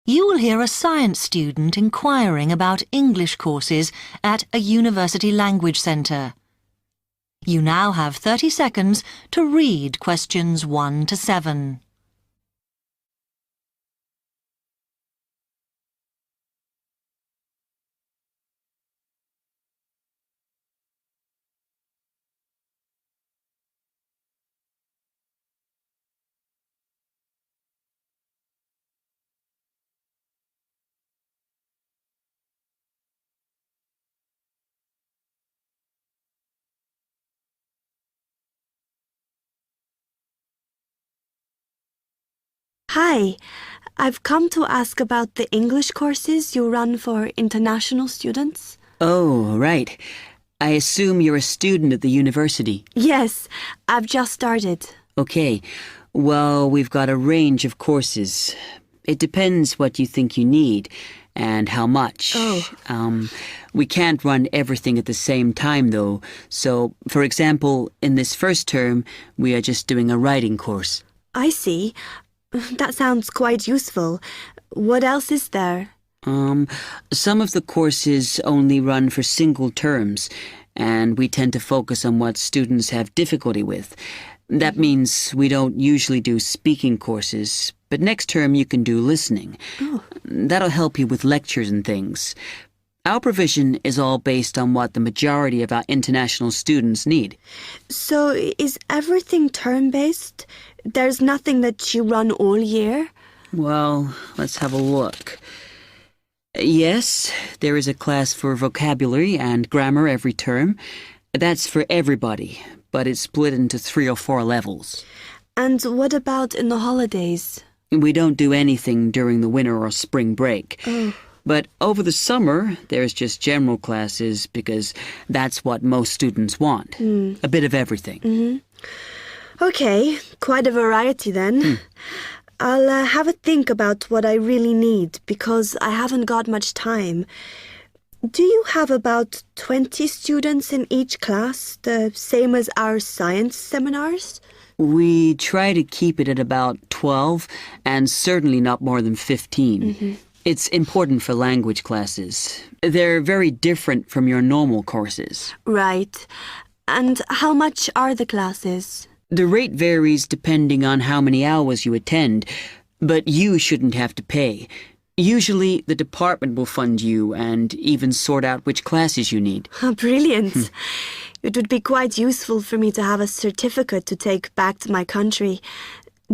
You will hear a science student inquiring about English courses at a university language centre. You now have 30 seconds to read questions 1 to 7. Hi, I've come to ask about the English courses you run for international students. Oh, right. I assume you're a student at the university. Yes, I've just started. Okay. Well, we've got a range of courses. It depends what you think you need and how much. Oh. We can't run everything at the same time, though. So, for example, in this first term, we are just doing a writing course. I see. That sounds quite useful. What else is there? Some of the courses only run for single terms, and we tend to focus on what students have difficulty with. That means we don't usually do speaking courses, but next term you can do listening. Oh. That'll help you with lectures and things. Our provision is all based on what the majority of our international students need. So is everything term-based? There's nothing that you run all year? Well, let's have a look. Yes, there is a class for vocabulary and grammar every term. That's for everybody, but it's split into 3 or 4 levels. And what about in the holidays? We don't do anything during the winter or spring break. Oh. But over the summer, there's just general classes because that's what most students want. A bit of everything. Mm-hmm. Okay, quite a variety then. I'll have a think about what I really need because I haven't got much time. Do you have about 20 students in each class, the same as our science seminars? We try to keep it at about 12 and certainly not more than 15. It's important for language classes. They're very different from your normal courses. Right. And how much are the classes? The rate varies depending on how many hours you attend, but you shouldn't have to pay. Usually, the department will fund you and even sort out which classes you need. Brilliant. It would be quite useful for me to have a certificate to take back to my country.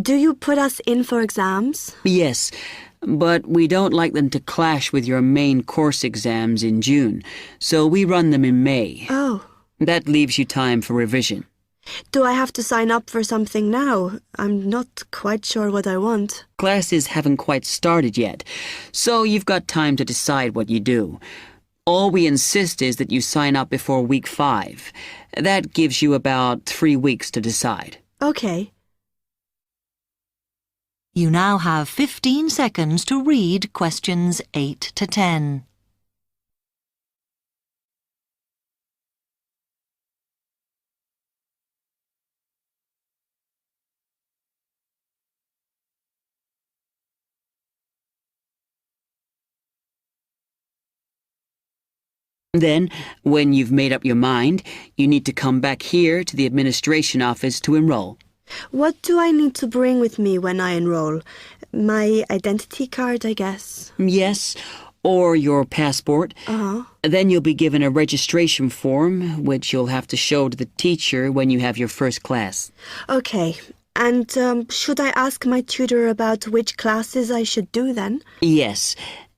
Do you put us in for exams? Yes, but we don't like them to clash with your main course exams in June, so we run them in May. Oh. That leaves you time for revision. Do I have to sign up for something now? I'm not quite sure what I want. Classes haven't quite started yet, so you've got time to decide what you do. All we insist is that you sign up before week 5. That gives you about 3 weeks to decide. Okay. You now have 15 seconds to read questions 8 to 10. Then, when you've made up your mind, you need to come back here to the administration office to enroll. What do I need to bring with me when I enroll? My identity card, I guess. Yes, or your passport. Then you'll be given a registration form, which you'll have to show to the teacher when you have your first class. Okay. And should I ask my tutor about which classes I should do then? Yes.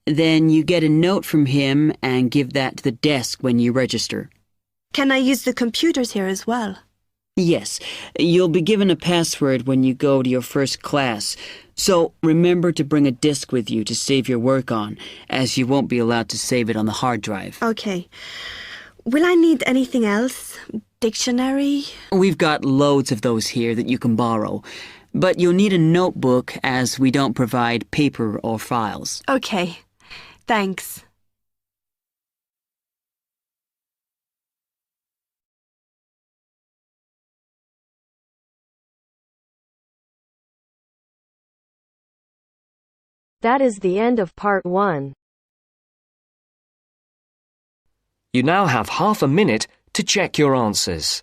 Then you get a note from him and give that to the desk when you register. Can I use the computers here as well? Yes. You'll be given a password when you go to your first class. So remember to bring a disk with you to save your work on, as you won't be allowed to save it on the hard drive. Okay. Will I need anything else? Dictionary? We've got loads of those here that you can borrow. But you'll need a notebook as we don't provide paper or files. Okay. Thanks. That is the end of part 1. You now have half a minute to check your answers.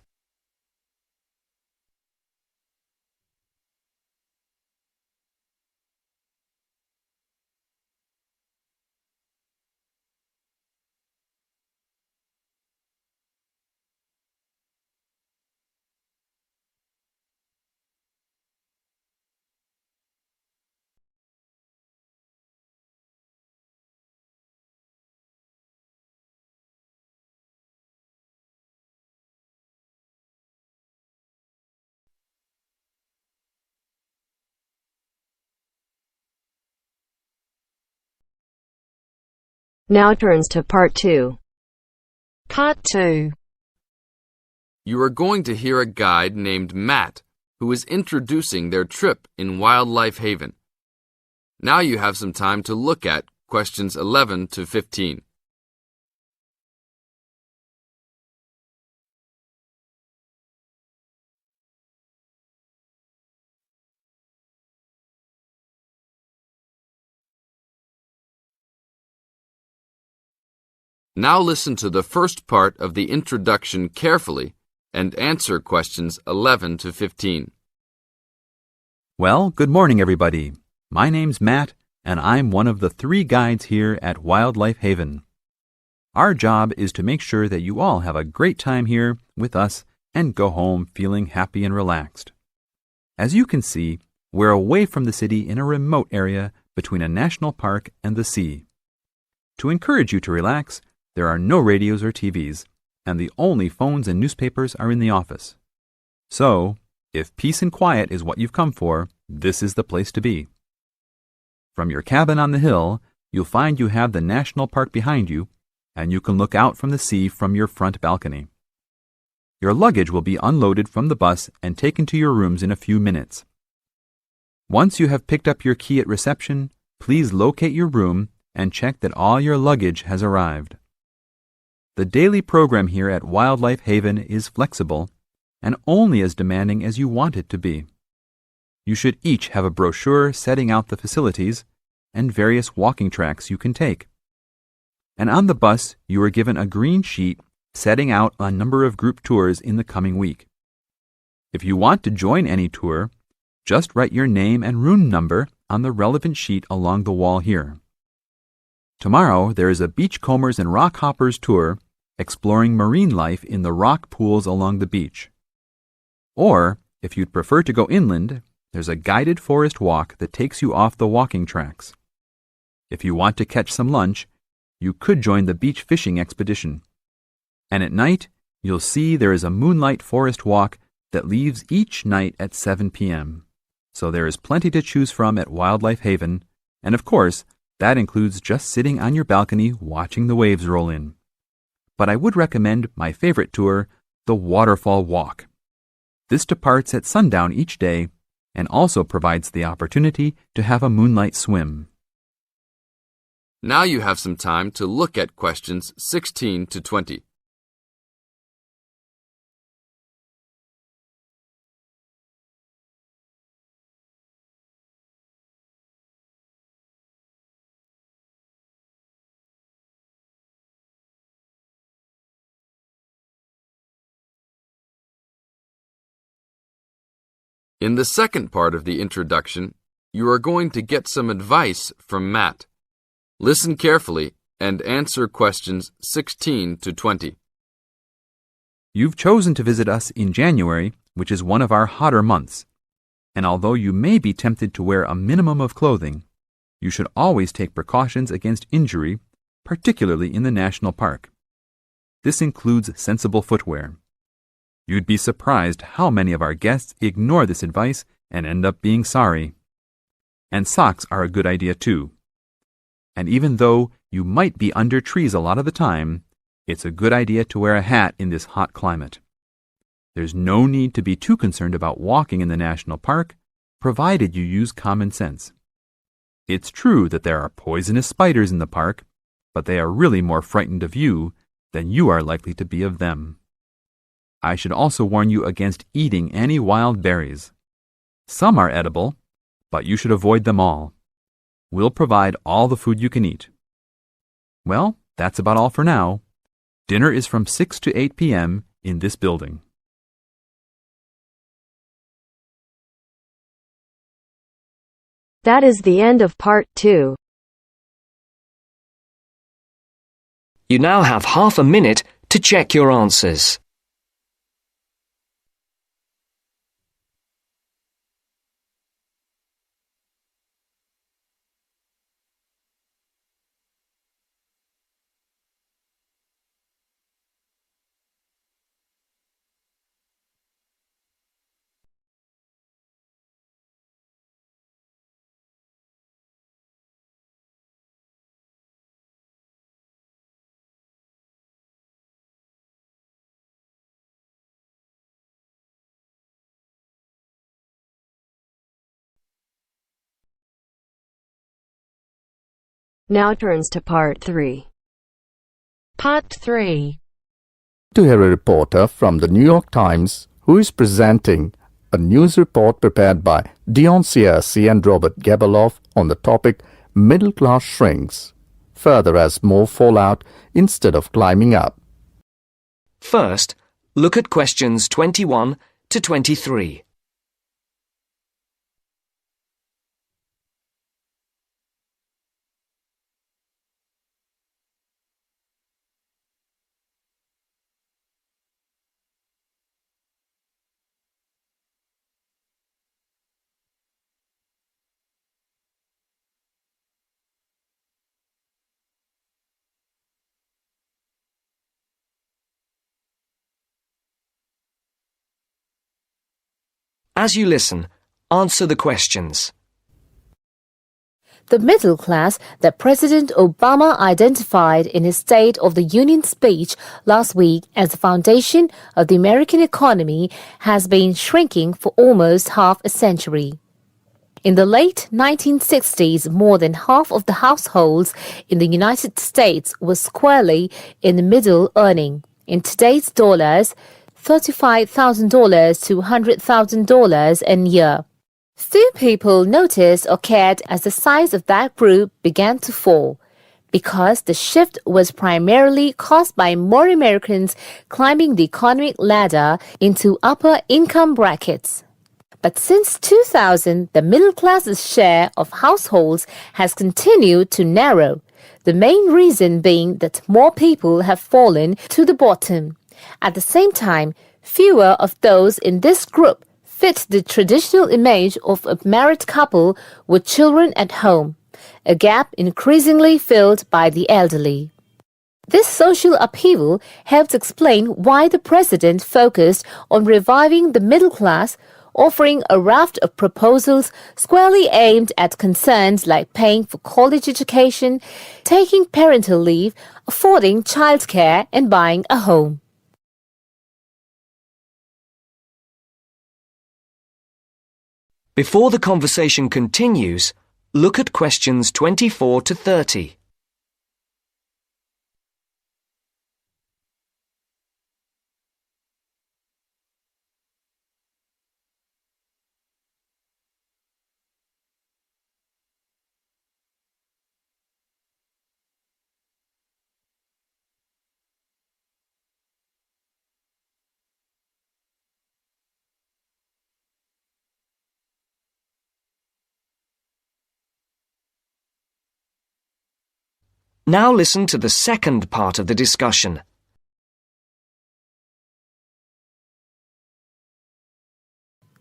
Now turns to part 2. Part 2. You are going to hear a guide named Matt who is introducing their trip in Wildlife Haven. Now you have some time to look at questions 11 to 15. Now listen to the first part of the introduction carefully and answer questions 11 to 15. Well, good morning, everybody. My name's Matt, and I'm one of the 3 guides here at Wildlife Haven. Our job is to make sure that you all have a great time here with us and go home feeling happy and relaxed. As you can see, we're away from the city in a remote area between a national park and the sea. To encourage you to relax, there are no radios or TVs, and the only phones and newspapers are in the office. So, if peace and quiet is what you've come for, this is the place to be. From your cabin on the hill, you'll find you have the national park behind you, and you can look out from the sea from your front balcony. Your luggage will be unloaded from the bus and taken to your rooms in a few minutes. Once you have picked up your key at reception, please locate your room and check that all your luggage has arrived. The daily program here at Wildlife Haven is flexible and only as demanding as you want it to be. You should each have a brochure setting out the facilities and various walking tracks you can take. And on the bus, you are given a green sheet setting out a number of group tours in the coming week. If you want to join any tour, just write your name and room number on the relevant sheet along the wall here. Tomorrow, there is a beachcombers and rock hoppers tour exploring marine life in the rock pools along the beach. Or, if you'd prefer to go inland, there's a guided forest walk that takes you off the walking tracks. If you want to catch some lunch, you could join the beach fishing expedition. And at night, you'll see there is a moonlight forest walk that leaves each night at 7 p.m. So there is plenty to choose from at Wildlife Haven, and of course, that includes just sitting on your balcony watching the waves roll in. But I would recommend my favorite tour, the Waterfall Walk. This departs at sundown each day and also provides the opportunity to have a moonlight swim. Now you have some time to look at questions 16 to 20. In the second part of the introduction, you are going to get some advice from Matt. Listen carefully and answer questions 16 to 20. You've chosen to visit us in January, which is one of our hotter months. And although you may be tempted to wear a minimum of clothing, you should always take precautions against injury, particularly in the national park. This includes sensible footwear. You'd be surprised how many of our guests ignore this advice and end up being sorry. And socks are a good idea too. And even though you might be under trees a lot of the time, it's a good idea to wear a hat in this hot climate. There's no need to be too concerned about walking in the national park, provided you use common sense. It's true that there are poisonous spiders in the park, but they are really more frightened of you than you are likely to be of them. I should also warn you against eating any wild berries. Some are edible, but you should avoid them all. We'll provide all the food you can eat. Well, that's about all for now. Dinner is from 6 to 8 p.m. in this building. That is the end of part 2. You now have half a minute to check your answers. Now turns to part 3. Part 3. To hear a reporter from the New York Times who is presenting a news report prepared by Dion Searcy and Robert Gebeloff on the topic Middle Class Shrinks, further as more fall out instead of climbing up. First, look at questions 21 to 23. As you listen, answer the questions. The middle class that President Obama identified in his State of the Union speech last week as the foundation of the American economy has been shrinking for almost half a century. In the late 1960s, more than half of the households in the United States were squarely in the middle, earning, in today's dollars, $35,000 to $100,000 a year. Few people noticed or cared as the size of that group began to fall, because the shift was primarily caused by more Americans climbing the economic ladder into upper income brackets. But since 2000, the middle class's share of households has continued to narrow, the main reason being that more people have fallen to the bottom. At the same time, fewer of those in this group fit the traditional image of a married couple with children at home, a gap increasingly filled by the elderly. This social upheaval helps explain why the president focused on reviving the middle class, offering a raft of proposals squarely aimed at concerns like paying for college education, taking parental leave, affording childcare, and buying a home. Before the conversation continues, look at questions 24 to 30. Now listen to the second part of the discussion.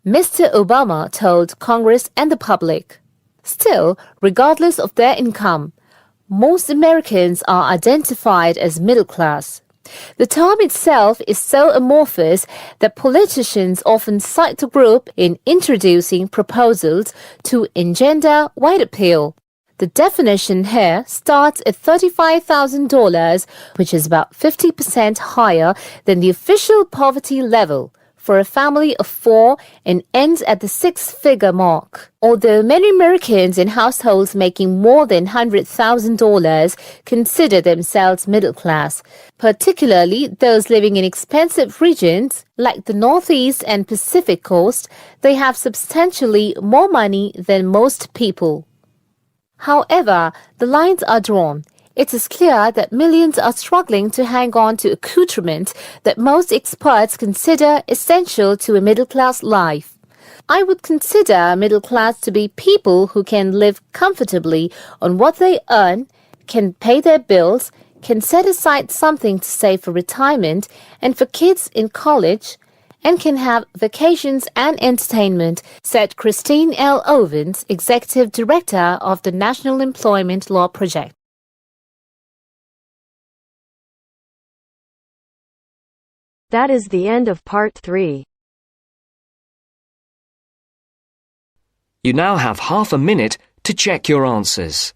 Mr. Obama told Congress and the public, still, regardless of their income, most Americans are identified as middle class. The term itself is so amorphous that politicians often cite the group in introducing proposals to engender wide appeal. The definition here starts at $35,000, which is about 50% higher than the official poverty level for a family of 4 and ends at the 6-figure mark. Although many Americans in households making more than $100,000 consider themselves middle class, particularly those living in expensive regions like the Northeast and Pacific Coast, they have substantially more money than most people. However, the lines are drawn. It is clear that millions are struggling to hang on to accoutrement that most experts consider essential to a middle-class life. I would consider middle class to be people who can live comfortably on what they earn, can pay their bills, can set aside something to save for retirement and for kids in college, and can have vacations and entertainment, said Christine L. Ovens, Executive Director of the National Employment Law Project. That is the end of part 3. You now have half a minute to check your answers.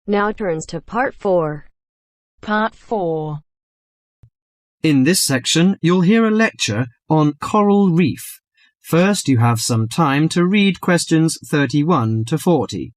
Now turns to part 4. Part 4. In this section, you'll hear a lecture on coral reef. First, you have some time to read questions 31 to 40.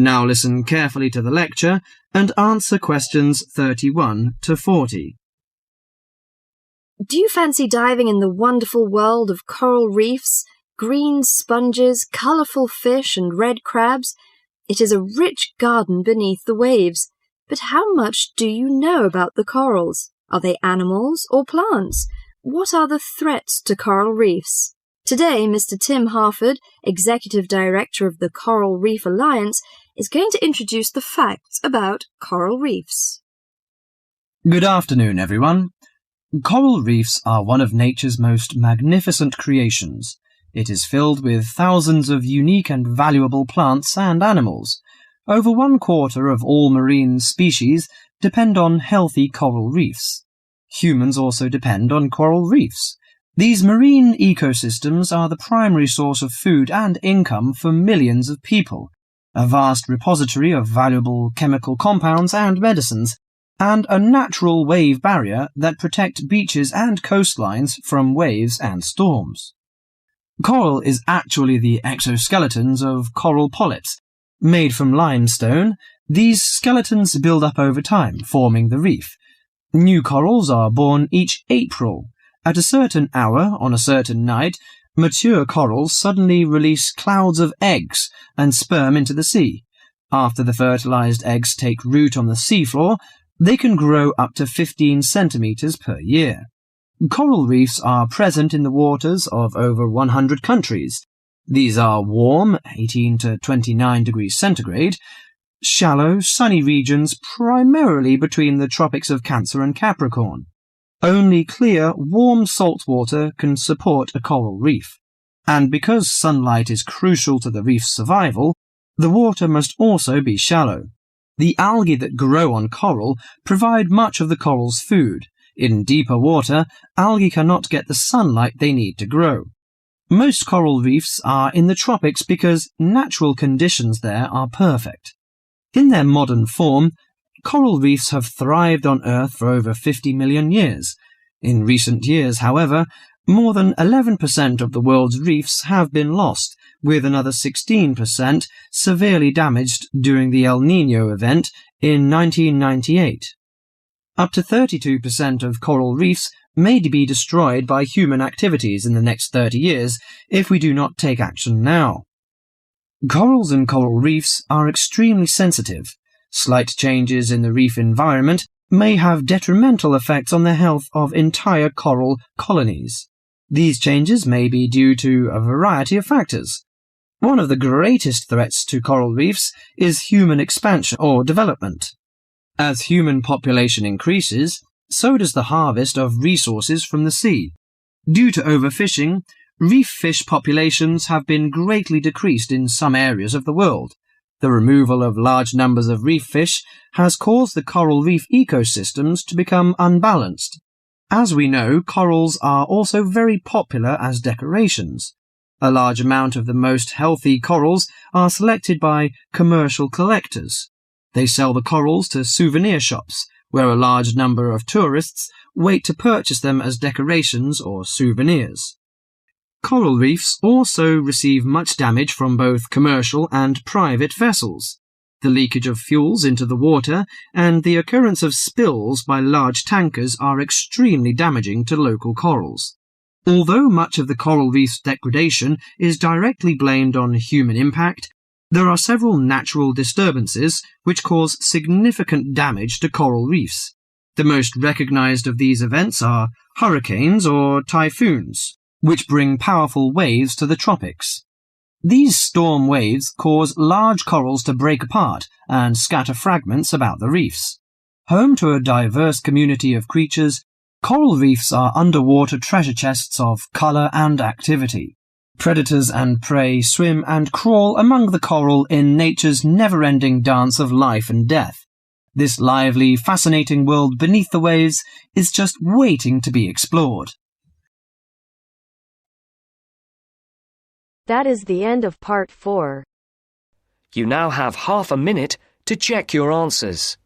Now listen carefully to the lecture and answer questions 31 to 40. Do you fancy diving in the wonderful world of coral reefs, green sponges, colourful fish and red crabs? It is a rich garden beneath the waves. But how much do you know about the corals? Are they animals or plants? What are the threats to coral reefs? Today, Mr. Tim Harford, Executive Director of the Coral Reef Alliance, is going to introduce the facts about coral reefs. Good afternoon, everyone. Coral reefs are one of nature's most magnificent creations. It is filled with thousands of unique and valuable plants and animals. Over 1/4 of all marine species depend on healthy coral reefs. Humans also depend on coral reefs. These marine ecosystems are the primary source of food and income for millions of people, a vast repository of valuable chemical compounds and medicines, and a natural wave barrier that protect beaches and coastlines from waves and storms. Coral is actually the exoskeletons of coral polyps. Made from limestone, these skeletons build up over time, forming the reef. New corals are born each April. At a certain hour, on a certain night, mature corals suddenly release clouds of eggs and sperm into the sea. After the fertilized eggs take root on the seafloor, they can grow up to 15 centimeters per year. Coral reefs are present in the waters of over 100 countries. These are warm, 18 to 29 degrees centigrade, shallow, sunny regions primarily between the tropics of Cancer and Capricorn. Only clear, warm salt water can support a coral reef. And because sunlight is crucial to the reef's survival, the water must also be shallow. The algae that grow on coral provide much of the coral's food. In deeper water, algae cannot get the sunlight they need to grow. Most coral reefs are in the tropics because natural conditions there are perfect. In their modern form, coral reefs have thrived on Earth for over 50 million years. In recent years, however, more than 11% of the world's reefs have been lost, with another 16% severely damaged during the El Niño event in 1998. Up to 32% of coral reefs may be destroyed by human activities in the next 30 years if we do not take action now. Corals and coral reefs are extremely sensitive. Slight changes in the reef environment may have detrimental effects on the health of entire coral colonies. These changes may be due to a variety of factors. One of the greatest threats to coral reefs is human expansion or development. As human population increases, So does the harvest of resources from the sea. Due to overfishing, reef fish populations have been greatly decreased in some areas of the world. The removal of large numbers of reef fish has caused the coral reef ecosystems to become unbalanced. As we know, corals are also very popular as decorations. A large amount of the most healthy corals are selected by commercial collectors. They sell the corals to souvenir shops, where a large number of tourists wait to purchase them as decorations or souvenirs. Coral reefs also receive much damage from both commercial and private vessels. The leakage of fuels into the water and the occurrence of spills by large tankers are extremely damaging to local corals. Although much of the coral reef's degradation is directly blamed on human impact, there are several natural disturbances which cause significant damage to coral reefs. The most recognized of these events are hurricanes or typhoons, which bring powerful waves to the tropics. These storm waves cause large corals to break apart and scatter fragments about the reefs. Home to a diverse community of creatures, coral reefs are underwater treasure chests of color and activity. Predators and prey swim and crawl among the coral in nature's never-ending dance of life and death. This lively, fascinating world beneath the waves is just waiting to be explored. That is the end of part 4. You now have half a minute to check your answers.